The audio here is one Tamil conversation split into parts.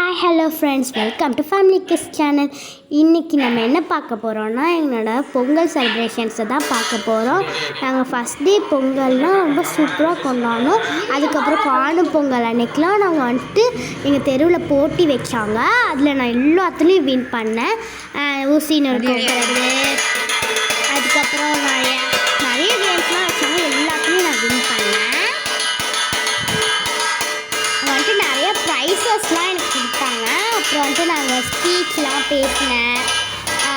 Hi hello friends, welcome to family kiss channel. இன்றைக்கி நம்ம என்ன பார்க்க போகிறோன்னா எங்களோட பொங்கல் செலிப்ரேஷன்ஸை தான் பார்க்க போகிறோம். நாங்கள் ஃபஸ்ட் டே பொங்கல்லாம் ரொம்ப சூப்பராக கொண்டாடணும். அதுக்கப்புறம் காணும் பொங்கல் அன்றைக்கெலாம் நாங்கள் வந்துட்டு எங்கள் தெருவில் போட்டி வச்சாங்க. அதில் நான் எல்லாத்துலேயும் வின் பண்ணேன். ஊசின்னு இருக்கிறது, அதுக்கப்புறம் நிறைய கேம்ஸ்லாம் வச்சாங்க. எல்லாத்துலேயும் நான் வின் பண்ணேன். வந்துட்டு நிறைய ப்ரைஸஸ்லாம் எனக்கு கொடுத்தாங்க. அப்புறம் வந்துட்டு நாங்கள் ஸ்பீச்லாம் பேசினேன்.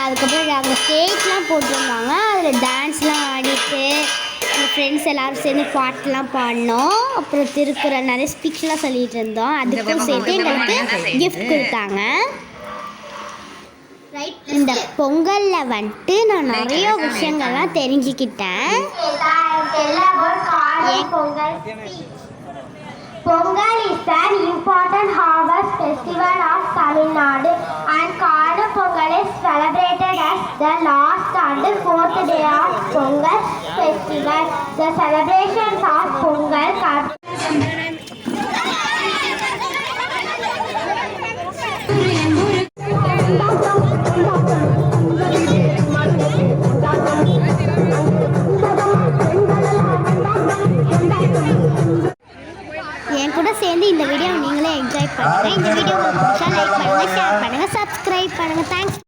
அதுக்கப்புறம் நாங்கள் ஸ்டேஜ்லாம் போட்டிருந்தாங்க. அதில் டான்ஸ்லாம் ஆடிட்டு எங்கள் ஃப்ரெண்ட்ஸ் எல்லோரும் சேர்ந்து பாட்டெலாம் பாடினோம். அப்புறம் திருக்குறள் நிறைய ஸ்பீச்லாம் சொல்லிகிட்டு இருந்தோம். அதுக்கும் சேர்த்து எங்களுக்கு கிஃப்ட் கொடுத்தாங்க. இந்த பொங்கலில் வந்துட்டு நான் நிறைய விஷயங்கள்லாம் தெரிஞ்சுக்கிட்டேன். Pongal is an important harvest festival of Tamil Nadu, and Kanu Pongal is celebrated as the last and fourth day of Pongal festival. The celebrations of Pongal என் கூட சேர்ந்து இந்த வீடியோ நீங்களே என்ஜாய் பண்ணுங்கள். இந்த வீடியோ உங்களுக்கு பிடிச்சா லைக் பண்ணுங்கள், ஷேர் பண்ணுங்கள், சப்ஸ்கிரைப் பண்ணுங்கள். தேங்க்ஸ்.